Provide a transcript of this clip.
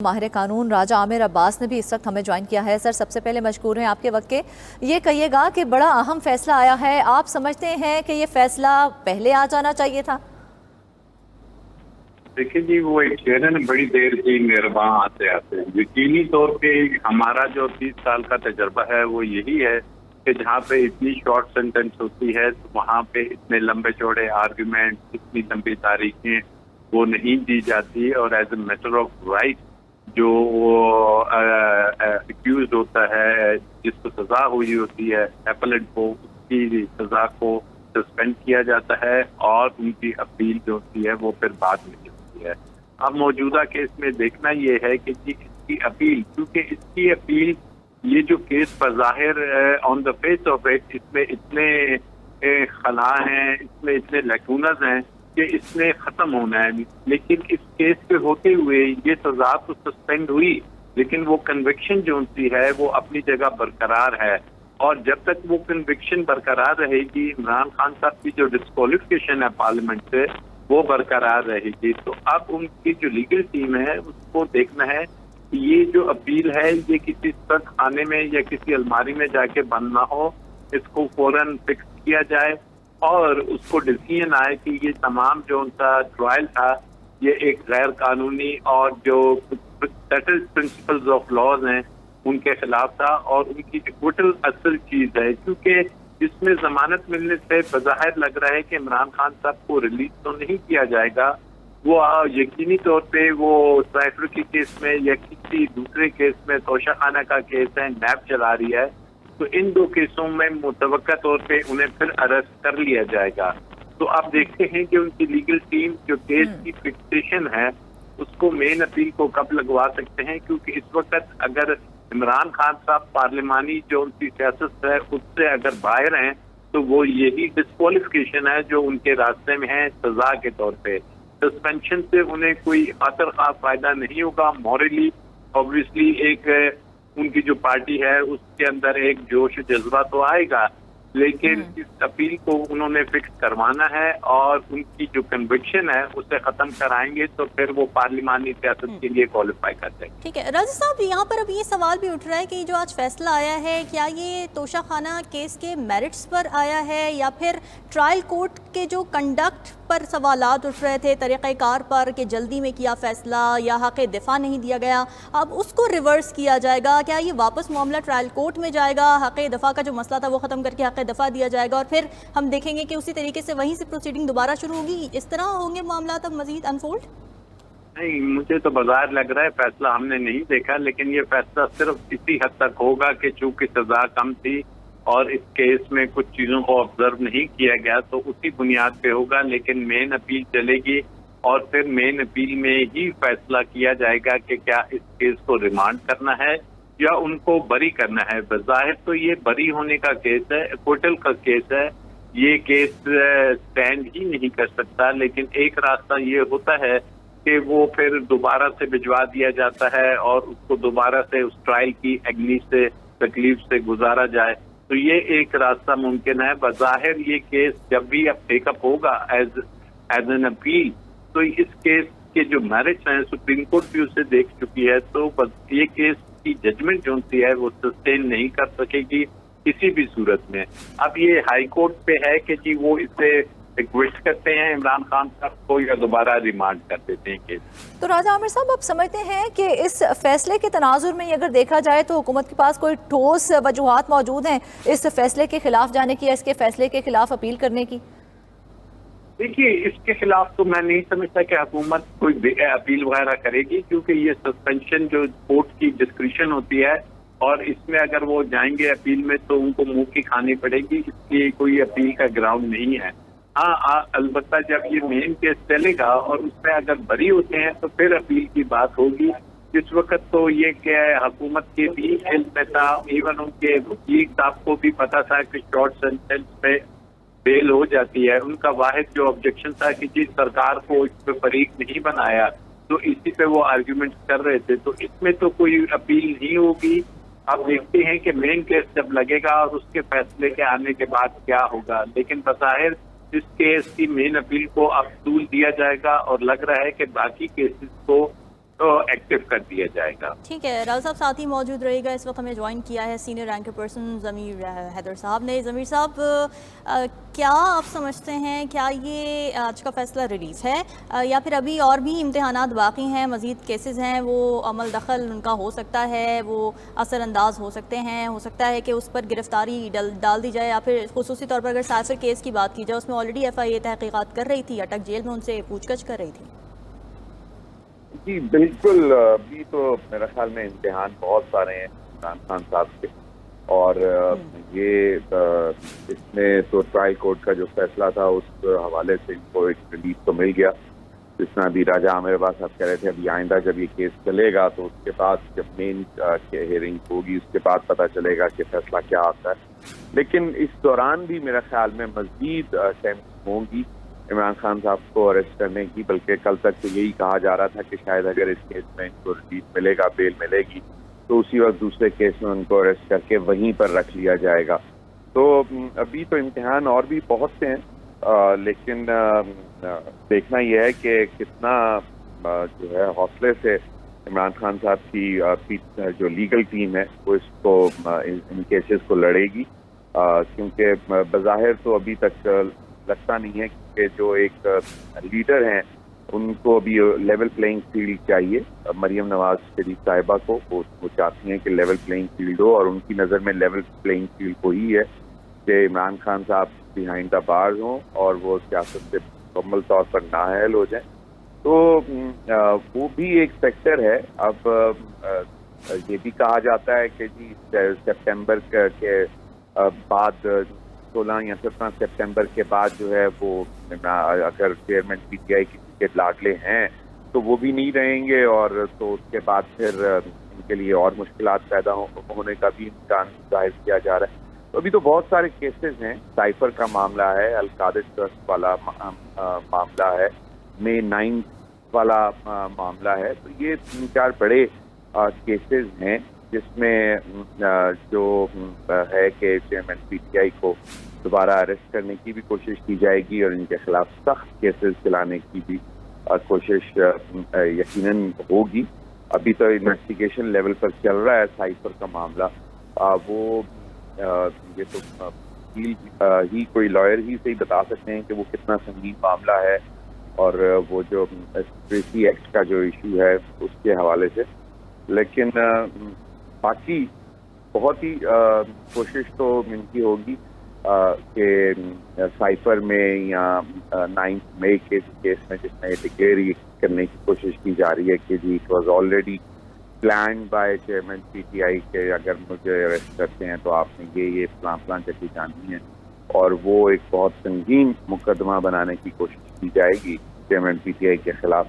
माहिर कानून राजा आमिर अब्बास ने भी इस वक्त हमें ज्वाइन किया है। सर, सबसे पहले मशकूर हैं आपके वक्त के। ये कहिएगा कि बड़ा अहम फैसला आया है, आप समझते हैं कि ये फैसला पहले आ जाना चाहिए था? देखिए जी, वो एक शेर है ना, बड़ी देर की निर्वाह आते आते। यकीनी तौर पे हमारा जो 30 साल का तजर्बा है वो यही है कि जहाँ पे इतनी शॉर्ट सेंटेंस होती है तो वहाँ पे इतने लंबे चौड़े आर्ग्यूमेंट, इतनी लंबी तारीखें वो नहीं दी जाती, और as a matter of right जो एक्यूज होता है, जिसको सजा हुई होती है, एपेलेंट को, उसकी सजा को सस्पेंड किया जाता है और उनकी अपील जो होती है वो फिर बाद में होती है। अब मौजूदा केस में देखना ये है कि जी इसकी अपील, क्योंकि इसकी अपील, ये जो केस पर जाहिर on the face of it इसमें इतने खला हैं, इसमें इतने लैकूनस हैं कि इसने खत्म होना है, लेकिन इस केस पे होते हुए ये सजा तो सस्पेंड हुई, लेकिन वो कन्विक्शन जो उनकी है वो अपनी जगह बरकरार है। और जब तक वो कन्विक्शन बरकरार रहेगी, इमरान खान साहब की जो डिस्क्वालिफिकेशन है पार्लियामेंट से वो बरकरार रहेगी। तो अब उनकी जो लीगल टीम है उसको देखना है कि ये जो अपील है ये किसी सख्त खाने में या किसी अलमारी में जाके बंद ना हो, इसको फौरन फिक्स किया जाए और उसको डिसीजन आए कि ये तमाम जो उनका ट्रायल था ये एक गैर कानूनी और जो सेटल्ड प्रिंसिपल्स ऑफ लॉज हैं उनके खिलाफ था, और उनकी इक्विटल असल चीज है, क्योंकि इसमें जमानत मिलने से बज़ाहिर लग रहा है कि इमरान खान साहब को रिलीज तो नहीं किया जाएगा। वो यकीनी तौर पे वो साइफर के केस में या किसी दूसरे केस में, तोशाखाना का केस है, नैब चला रही है, तो इन दो केसों में मुतवक्का तौर पे उन्हें फिर अरेस्ट कर लिया जाएगा। तो आप देखते हैं कि उनकी लीगल टीम जो केस की फिक्सेशन है उसको मेन अपील को कब लगवा सकते हैं, क्योंकि इस वक्त अगर इमरान खान साहब पार्लिमानी जो उनकी सियासत है उससे अगर बाहर हैं तो वो यही डिस्क्वालिफिकेशन है जो उनके रास्ते में है सजा के तौर पे। सस्पेंशन से उन्हें कोई खातर खास फायदा नहीं होगा मॉरली। ऑब्वियसली एक उनकी जो पार्टी है उसके अंदर एक जोश जज्बा तो आएगा, लेकिन इस अपील को उन्होंने फिक्स करवाना है और उनकी जो कन्विक्शन है उसे खत्म कराएंगे तो फिर वो पार्लिमानी सियासत के लिए क्वालिफाई कर जाएंगे। ठीक है राजा साहब, यहाँ पर अब ये सवाल भी उठ रहा है कि जो आज फैसला आया है, क्या ये तोशाखाना केस के मेरिट्स पर आया है या फिर ट्रायल कोर्ट के जो कंडक्ट पर सवालात उठ रहे थे, तरीक़ेकार पर, कि जल्दी में किया फैसला या हक़ दिफा नहीं दिया गया, अब उसको रिवर्स किया जाएगा? क्या ये वापस मामला ट्रायल कोर्ट में जाएगा, हक़ दिफा का जो मसला था वो ख़त्म करके हक़ दिफा दिया जाएगा और फिर हम देखेंगे कि उसी तरीके से वहीं से प्रोसीडिंग दोबारा शुरू होगी? इस तरह होंगे मामला तब मजीद अनफोल्ड? नहीं, मुझे तो बाजार लग रहा है, फैसला हमने नहीं देखा, लेकिन ये फैसला सिर्फ इसी हद तक होगा कि चूंकि सजा कम थी और इस केस में कुछ चीजों को ऑब्जर्व नहीं किया गया तो उसी बुनियाद पे होगा, लेकिन मेन अपील चलेगी और फिर मेन अपील में ही फैसला किया जाएगा कि क्या इस केस को रिमांड करना है या उनको बरी करना है। बज़ाहिर तो ये बरी होने का केस है, एक्विटल का केस है, ये केस स्टैंड ही नहीं कर सकता, लेकिन एक रास्ता ये होता है कि वो फिर दोबारा से भिजवा दिया जाता है और उसको दोबारा से उस ट्रायल की एग्नी से, तकलीफ से गुजारा जाए, तो ये एक रास्ता मुमकिन है। बज़ाहिर ये केस जब भी अब टेकअप होगा एज एन अपील, तो इस केस के जो मेरिट्स हैं सुप्रीम कोर्ट भी उसे देख चुकी है, तो बस ये केस की जजमेंट जो होती है वो सस्टेन नहीं कर सकेगी किसी भी सूरत में। अब ये हाई कोर्ट पे है कि जी वो इसे रिक्वेस्ट करते हैं इमरान खान साहब को या दोबारा रिमांड कर देते हैं केस। तो राजा आमिर साहब, आप समझते हैं कि इस फैसले के तनाजुर में अगर देखा जाए तो हुकूमत के पास कोई ठोस वजूहात मौजूद हैं इस फैसले के खिलाफ जाने की या इसके फैसले के खिलाफ अपील करने की? देखिए, इसके खिलाफ तो मैं नहीं समझता कि हुकूमत कोई अपील वगैरह करेगी, क्योंकि ये सस्पेंशन जो कोर्ट की डिस्क्रिशन होती है और इसमें अगर वो जाएंगे अपील में तो उनको मुंह की खानी पड़ेगी, इसलिए कोई अपील का ग्राउंड नहीं है। हाँ, अलबत्ता जब ये मेन केस चलेगा और उसमें अगर बरी होते हैं तो फिर अपील की बात होगी। इस वक्त तो ये क्या है, हुकूमत के भी इल्म में था, इवन उनके वकील साहब को भी पता था कि शॉर्ट सेंटेंस पे बेल हो जाती है। उनका वाहिद जो ऑब्जेक्शन था कि जी सरकार को इस पे फरीक नहीं बनाया, तो इसी पे वो आर्ग्यूमेंट कर रहे थे, तो इसमें तो कोई अपील नहीं होगी। अब देखते हैं कि मेन केस जब लगेगा और उसके फैसले के आने के बाद क्या होगा, लेकिन बज़ाहिर इस केस की मेन अपील को अब तूल दिया जाएगा और लग रहा है कि बाकी केसेस को तो एक्टिव कर दिया जाएगा। ठीक है, राव साहब साथ ही मौजूद रहेगा। इस वक्त हमें ज्वाइन किया है सीनियर रैंकर पर्सन ज़मीर हैदर साहब ने। ज़मीर साहब, क्या आप समझते हैं, क्या ये आज का फैसला रिलीज़ है या फिर अभी और भी इम्तहानात बाकी हैं, मज़ीद केसेस हैं, वो अमल दखल उनका हो सकता है, वो असरअंदाज हो सकते हैं, हो सकता है कि उस पर गिरफ्तारी डाल दी जाए, या फिर खुसूसी तौर पर अगर साइफर केस की बात की जाए उसमें ऑलरेडी FIA तहकीकात कर रही थी, अटक जेल में उनसे पूछताछ कर रही थी? जी बिल्कुल, अभी तो मेरा ख्याल में इम्तिहान बहुत सारे हैं इमरान खान साहब के, और ये इसमें तो ट्रायल कोर्ट का जो फैसला था उस हवाले से इनको एक रिलीफ तो मिल गया। जिसमें अभी राजा आमिर अब्बास साहब कह रहे थे अभी आइंदा जब ये केस चलेगा तो उसके बाद जब मेन हियरिंग होगी उसके बाद पता चलेगा कि फैसला क्या आता है। लेकिन इस दौरान भी मेरा ख्याल में मजीद अटेम्प्ट होंगी इमरान खान साहब को अरेस्ट करने की, बल्कि कल तक तो यही कहा जा रहा था कि शायद अगर इस केस में इनको रिलीफ मिलेगा, बेल मिलेगी, तो उसी वक्त दूसरे केस में उनको अरेस्ट करके वहीं पर रख लिया जाएगा। तो अभी तो इम्तिहान और भी बहुत से हैं, लेकिन देखना यह है कि कितना जो है हौसले से इमरान खान साहब की जो लीगल टीम है वो इसको इन केसेस को लड़ेगी, क्योंकि बज़ाहिर तो अभी तक लगता नहीं है कि जो एक लीडर हैं उनको अभी लेवल प्लेइंग फील्ड चाहिए। मरियम नवाज शरीफ साहिबा को वो चाहती हैं कि लेवल प्लेइंग फील्ड हो, और उनकी नज़र में लेवल प्लेइंग फील्ड वही है कि इमरान खान साहब बिहाइंड द बार्स हों और वो सियासत से मुकम्मल तौर पर नाअहल हो जाएं। तो वो भी एक फैक्टर है। अब ये भी कहा जाता है कि जी सितंबर के बाद 16 या 17 सितंबर के बाद जो है वो अगर चेयरमैन PTI की टिकट लाडले हैं तो वो भी नहीं रहेंगे, और तो उसके बाद फिर इनके लिए और मुश्किलात पैदा होने का भी इम्कान जाहिर किया जा रहा है। तो अभी तो बहुत सारे केसेस हैं, साइफर का मामला है, अल-कादिर ट्रस्ट वाला मामला है, May 9 वाला मामला है। तो ये 3-4 बड़े केसेस हैं जिसमें जो है कि चेयरमैन PTI को दोबारा अरेस्ट करने की भी कोशिश की जाएगी और इनके खिलाफ सख्त केसेस चलाने की भी कोशिश यकीनन होगी। अभी तो इन्वेस्टिगेशन लेवल पर चल रहा है साइफर का मामला। वो ये तो वकील ही, कोई लॉयर ही से ही बता सकते हैं कि वो कितना संगीन मामला है, और वो जो स्पेसी एक्ट का जो इशू है उसके हवाले से। लेकिन बाकी बहुत ही कोशिश तो इनकी होगी कि साइफर में या 9 मई के केस में जिसमें डिक्लेयर करने की कोशिश की जा रही है कि जी it was already plan by chairman PTI के अगर मुझे अरेस्ट करते हैं तो आपने ये प्लान जगह जानी है, और वो एक बहुत संगीन मुकदमा बनाने की कोशिश की जाएगी चेयरमैन PTI के खिलाफ।